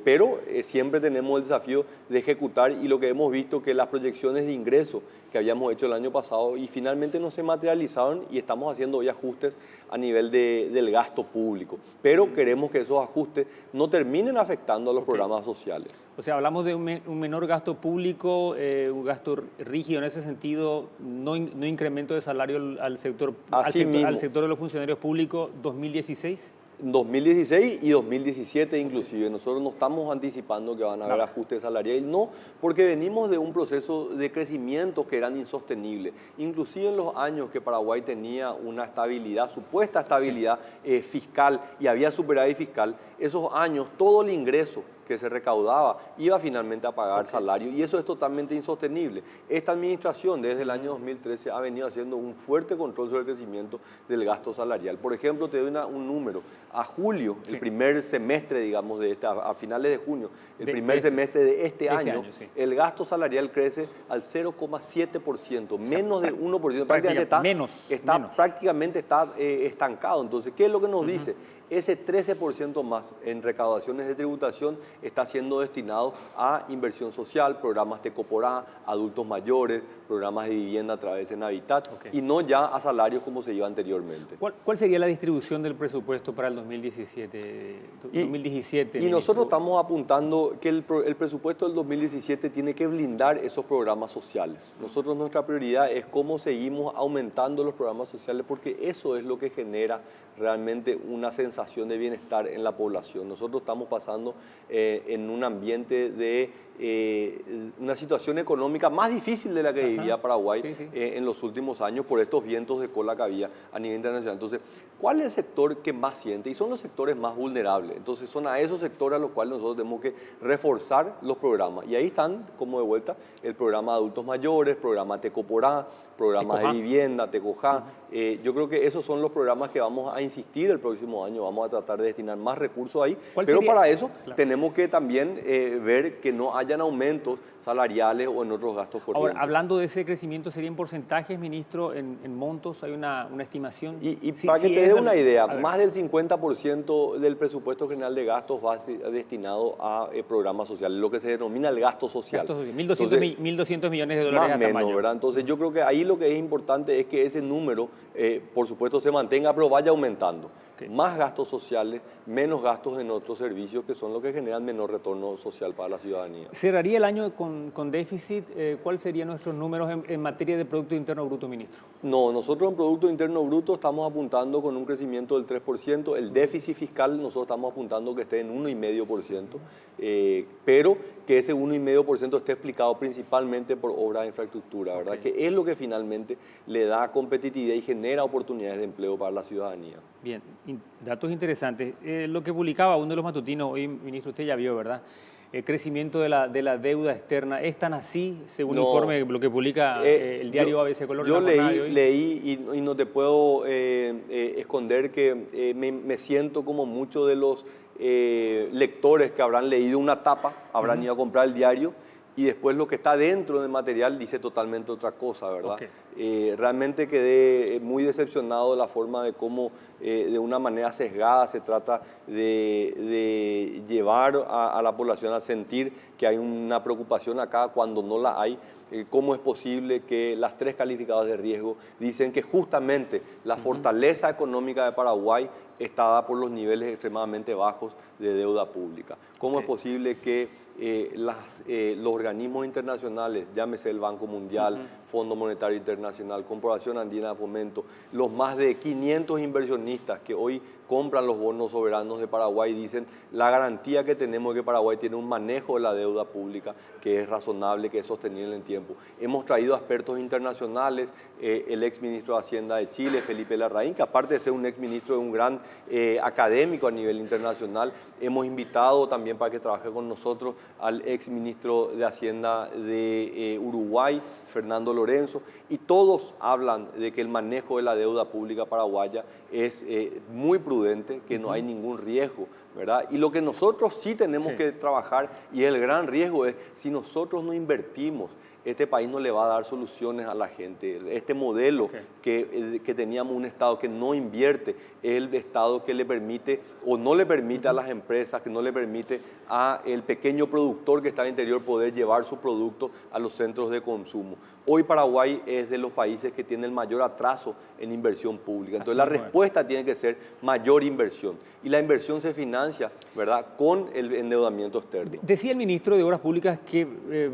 pero siempre tenemos el desafío de ejecutar, y lo que hemos visto que las proyecciones de ingreso que habíamos hecho el año pasado y finalmente no se materializaron, y estamos haciendo hoy ajustes a nivel del gasto público, pero queremos que esos ajustes no terminen afectando a los programas sociales. O sea, hablamos de un menor gasto público, un gasto rígido en ese sentido, no incremento de salario al sector de los funcionarios públicos 2016. 2016 y 2017 inclusive. Nosotros no estamos anticipando que van a haber ajustes salariales, no, porque venimos de un proceso de crecimiento que eran insostenibles. Inclusive en los años que Paraguay tenía una estabilidad, supuesta estabilidad fiscal, y había superávit fiscal, esos años todo el ingreso que se recaudaba iba finalmente a pagar salario, y eso es totalmente insostenible. Esta administración desde el año 2013 ha venido haciendo un fuerte control sobre el crecimiento del gasto salarial. Por ejemplo, te doy un número. A julio, el primer semestre, digamos, a finales de junio, el primer semestre de este año, el gasto salarial crece al 0,7%, menos de 1%, prácticamente está estancado. Entonces, ¿qué es lo que nos dice? Ese 13% más en recaudaciones de tributación está siendo destinado a inversión social, programas Tecoporá, adultos mayores, programas de vivienda a través de Navitat, y no ya a salarios como se iba anteriormente. ¿Cuál sería la distribución del presupuesto para el 2017? Y nosotros estamos apuntando que el presupuesto del 2017 tiene que blindar esos programas sociales. Nosotros, nuestra prioridad es cómo seguimos aumentando los programas sociales, porque eso es lo que genera realmente una sensación de bienestar en la población. Nosotros estamos pasando en un ambiente de una situación económica más difícil de la que vivía Paraguay en los últimos años por estos vientos de cola que había a nivel internacional. Entonces, ¿cuál es el sector que más siente? Y son los sectores más vulnerables. Entonces, son a esos sectores a los cuales nosotros tenemos que reforzar los programas. Y ahí están, como de vuelta, el programa de adultos mayores, programa Tecoporá, programas de vivienda, Tecojá. Yo creo que esos son los programas que vamos a insistir el próximo año. Vamos a tratar de destinar más recursos ahí. Pero para eso tenemos que también ver que no hayan aumentos salariales o en otros gastos corrientes. Ahora, hablando de ese crecimiento, ¿sería en porcentajes, ministro, en montos? ¿Hay una estimación? Y para que te dé una idea, más del 50% del presupuesto general de gastos va destinado a programas sociales, lo que se denomina el gasto social. 1.200 millones de dólares más o menos, ¿verdad? Entonces yo creo que ahí lo que es importante es que ese número, por supuesto, se mantenga, pero vaya aumentando. Más gastos sociales, menos gastos en otros servicios que son los que generan menor retorno social para la ciudadanía. ¿Cerraría el año con déficit? ¿Cuáles serían nuestros números en materia de Producto Interno Bruto, ministro? No, nosotros en Producto Interno Bruto estamos apuntando con un crecimiento del 3%. El déficit fiscal nosotros estamos apuntando que esté en 1,5%, pero que ese 1,5% esté explicado principalmente por obras de infraestructura, ¿verdad? Que es lo que finalmente le da competitividad y genera oportunidades de empleo para la ciudadanía. Bien, datos interesantes. Lo que publicaba uno de los matutinos, hoy, ministro, usted ya vio, ¿verdad? El crecimiento de la deuda externa. ¿Es tan así, según el informe, lo que publica el diario ABC Color? Yo leí y no te puedo esconder que me siento como muchos de los lectores que habrán leído una tapa, habrán ido a comprar el diario, y después lo que está dentro del material dice totalmente otra cosa, ¿verdad? Realmente quedé muy decepcionado de la forma de cómo de una manera sesgada se trata de llevar a la población a sentir que hay una preocupación acá cuando no la hay. ¿Cómo es posible que las 3 calificadoras de riesgo dicen que justamente la fortaleza económica de Paraguay está dada por los niveles extremadamente bajos de deuda pública? ¿Cómo es posible que los organismos internacionales, llámese el Banco Mundial, Fondo Monetario Internacional, Corporación Andina de Fomento, los más de 500 inversionistas que hoy compran los bonos soberanos de Paraguay, dicen la garantía que tenemos es que Paraguay tiene un manejo de la deuda pública que es razonable, que es sostenible en el tiempo? Hemos traído a expertos internacionales, el exministro de Hacienda de Chile, Felipe Larraín, que aparte de ser un exministro de un gran académico a nivel internacional, hemos invitado también para que trabaje con nosotros al exministro de Hacienda de Uruguay, Fernando Lorenzo, y todos hablan de que el manejo de la deuda pública paraguaya es muy prudente, que no hay ningún riesgo ¿verdad? Y lo que nosotros sí tenemos que trabajar, y el gran riesgo es, si nosotros no invertimos, este país no le va a dar soluciones a la gente. Este modelo que teníamos, un Estado que no invierte, es el Estado que le permite o no le permite a las empresas, que no le permite al pequeño productor que está al interior poder llevar su producto a los centros de consumo. Hoy Paraguay es de los países que tiene el mayor atraso en inversión pública. Entonces la respuesta tiene que ser mayor inversión. Y la inversión se financia, ¿verdad?, con el endeudamiento externo. Decía el ministro de Obras Públicas que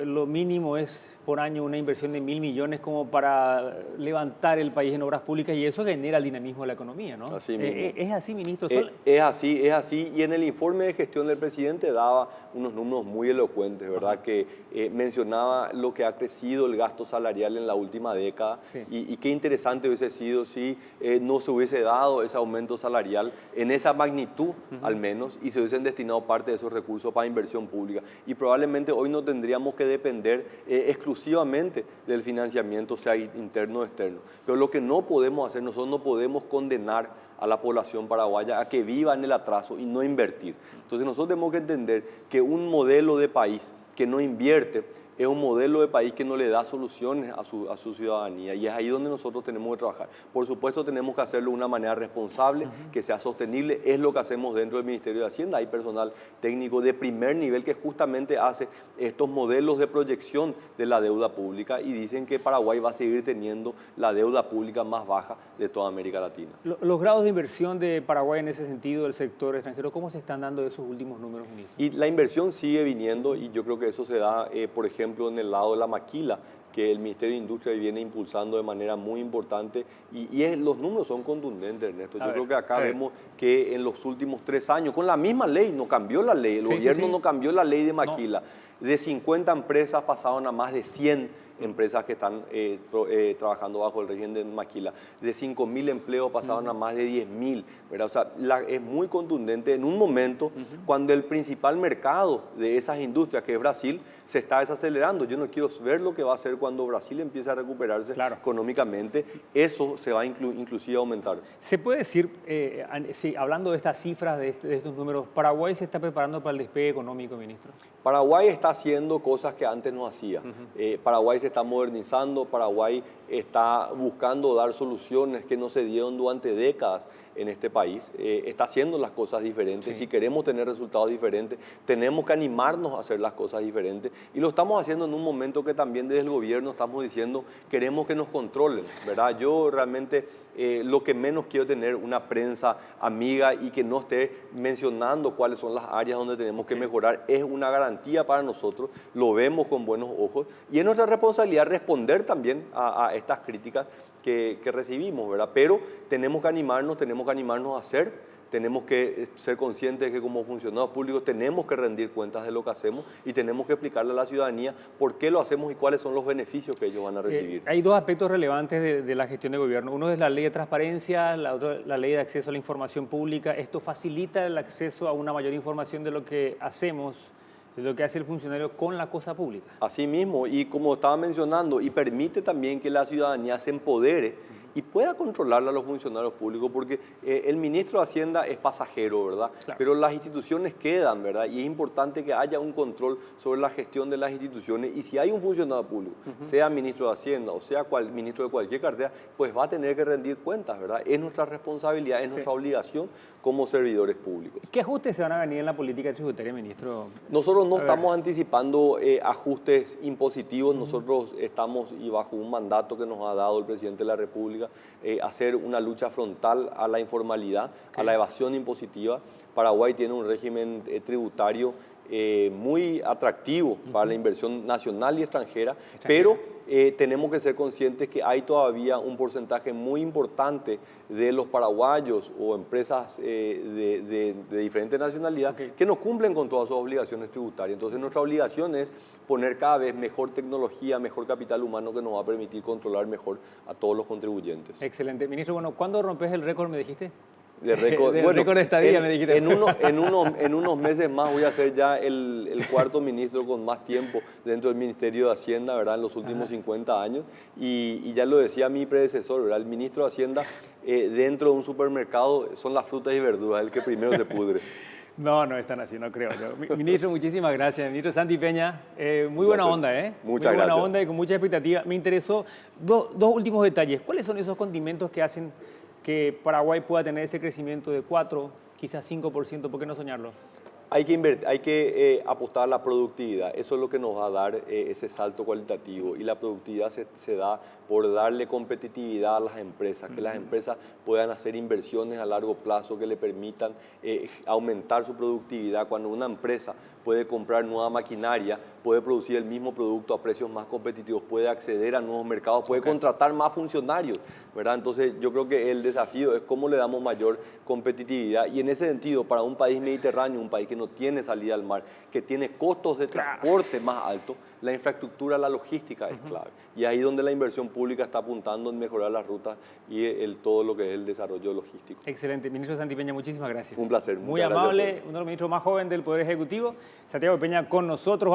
lo mínimo es por año una inversión de 1.000 millones como para levantar el país en obras públicas, y eso genera el dinamismo de la economía, ¿no? Así mismo. ¿Es así, ministro? Es así. Y en el informe de gestión del presidente daba unos números muy elocuentes, ¿verdad? Que mencionaba lo que ha crecido el gasto salarial en la última década. Y qué interesante hubiese sido si no se hubiese dado ese aumento salarial en esa magnitud, al menos, y se hubiesen destinado parte de esos recursos para inversión pública. Y probablemente hoy no tendríamos que depender exclusivamente del financiamiento, sea interno o externo. Pero lo que no podemos hacer, nosotros no podemos condenar a la población paraguaya a que viva en el atraso y no invertir. Entonces nosotros tenemos que entender que un modelo de país que no invierte es un modelo de país que no le da soluciones a su ciudadanía, y es ahí donde nosotros tenemos que trabajar. Por supuesto tenemos que hacerlo de una manera responsable, que sea sostenible, es lo que hacemos dentro del Ministerio de Hacienda. Hay personal técnico de primer nivel que justamente hace estos modelos de proyección de la deuda pública, y dicen que Paraguay va a seguir teniendo la deuda pública más baja de toda América Latina. Los grados de inversión de Paraguay en ese sentido del sector extranjero, ¿cómo se están dando esos últimos números, ministro? Y la inversión sigue viniendo, y yo creo que eso se da, por ejemplo, en el lado de la maquila, que el Ministerio de Industria viene impulsando de manera muy importante, y los números son contundentes, Ernesto. Yo creo que acá vemos que en los últimos 3 años, con la misma ley, no cambió la ley, el gobierno no cambió la ley de maquila, de 50 empresas pasaron a más de 100 empresas que están trabajando bajo el régimen de maquila. De 5.000 empleos pasaron a más de 10.000, ¿verdad? O sea, es muy contundente en un momento cuando el principal mercado de esas industrias, que es Brasil, se está desacelerando. Yo no quiero ver lo que va a hacer cuando Brasil empiece a recuperarse económicamente. Eso se va inclusive a aumentar. Se puede decir, hablando de estas cifras, de estos números, ¿Paraguay se está preparando para el despegue económico, ministro? Paraguay está haciendo cosas que antes no hacía. Paraguay se está modernizando, Paraguay está buscando dar soluciones que no se dieron durante décadas en este país. Está haciendo las cosas diferentes. Si queremos tener resultados diferentes, tenemos que animarnos a hacer las cosas diferentes. Y lo estamos haciendo en un momento que también desde el gobierno estamos diciendo, queremos que nos controlen, ¿verdad? Yo realmente lo que menos quiero tener una prensa amiga y que no esté mencionando cuáles son las áreas donde tenemos que mejorar. Es una garantía para nosotros, lo vemos con buenos ojos, y es nuestra responsabilidad responder también a estas críticas que recibimos, ¿verdad? Pero tenemos que animarnos a hacer. Tenemos que ser conscientes de que como funcionarios públicos tenemos que rendir cuentas de lo que hacemos, y tenemos que explicarle a la ciudadanía por qué lo hacemos y cuáles son los beneficios que ellos van a recibir. Hay dos aspectos relevantes de la gestión de gobierno. Uno es la ley de transparencia, la otra la ley de acceso a la información pública. Esto facilita el acceso a una mayor información de lo que hacemos, de lo que hace el funcionario con la cosa pública. Así mismo, y como estaba mencionando, y permite también que la ciudadanía se empodere y pueda controlar a los funcionarios públicos, porque el ministro de Hacienda es pasajero, ¿verdad? Pero las instituciones quedan, ¿verdad? Y es importante que haya un control sobre la gestión de las instituciones, y si hay un funcionario público, sea ministro de Hacienda o sea ministro de cualquier cartera, pues va a tener que rendir cuentas, ¿verdad? Es nuestra responsabilidad, es nuestra obligación como servidores públicos. ¿Qué ajustes se van a venir en la política tributaria, ministro? Nosotros no estamos anticipando ajustes impositivos. Nosotros estamos, y bajo un mandato que nos ha dado el presidente de la República, hacer una lucha frontal a la informalidad, a la evasión impositiva. Paraguay tiene un régimen tributario muy atractivo para la inversión nacional y extranjera, pero tenemos que ser conscientes que hay todavía un porcentaje muy importante de los paraguayos o empresas de diferentes nacionalidades que no cumplen con todas sus obligaciones tributarias. Entonces nuestra obligación es poner cada vez mejor tecnología, mejor capital humano que nos va a permitir controlar mejor a todos los contribuyentes. Excelente. Ministro, bueno, ¿cuándo rompes el récord, me dijiste? De récord, récord de estadía, me dijiste. En unos meses más voy a ser ya el cuarto ministro con más tiempo dentro del Ministerio de Hacienda, ¿verdad? En los últimos 50 años. Y ya lo decía mi predecesor, ¿verdad? El ministro de Hacienda dentro de un supermercado son las frutas y verduras, el que primero se pudre. No, no están así, no creo. Ministro, muchísimas gracias. Ministro Santi Peña, muy buena onda, ¿eh? Muchas gracias. Muy buena onda y con mucha expectativa. Me interesó dos últimos detalles. ¿Cuáles son esos condimentos que hacen que Paraguay pueda tener ese crecimiento de 4, quizás 5%? ¿Por qué no soñarlo? Hay que invertir, hay que apostar a la productividad. Eso es lo que nos va a dar ese salto cualitativo. Y la productividad se da por darle competitividad a las empresas, que las empresas puedan hacer inversiones a largo plazo que le permitan aumentar su productividad. Cuando una empresa puede comprar nueva maquinaria, puede producir el mismo producto a precios más competitivos, puede acceder a nuevos mercados, puede contratar más funcionarios, ¿verdad? Entonces yo creo que el desafío es cómo le damos mayor competitividad y en ese sentido para un país mediterráneo, un país que no tiene salida al mar, que tiene costos de transporte más altos, la infraestructura, la logística es clave. Y ahí donde la inversión pública está apuntando en mejorar las rutas y todo lo que es el desarrollo logístico. Excelente. Ministro Santi Peña, muchísimas gracias. Un placer. Muy amable, uno de los ministros más jóvenes del Poder Ejecutivo. Santiago Peña con nosotros.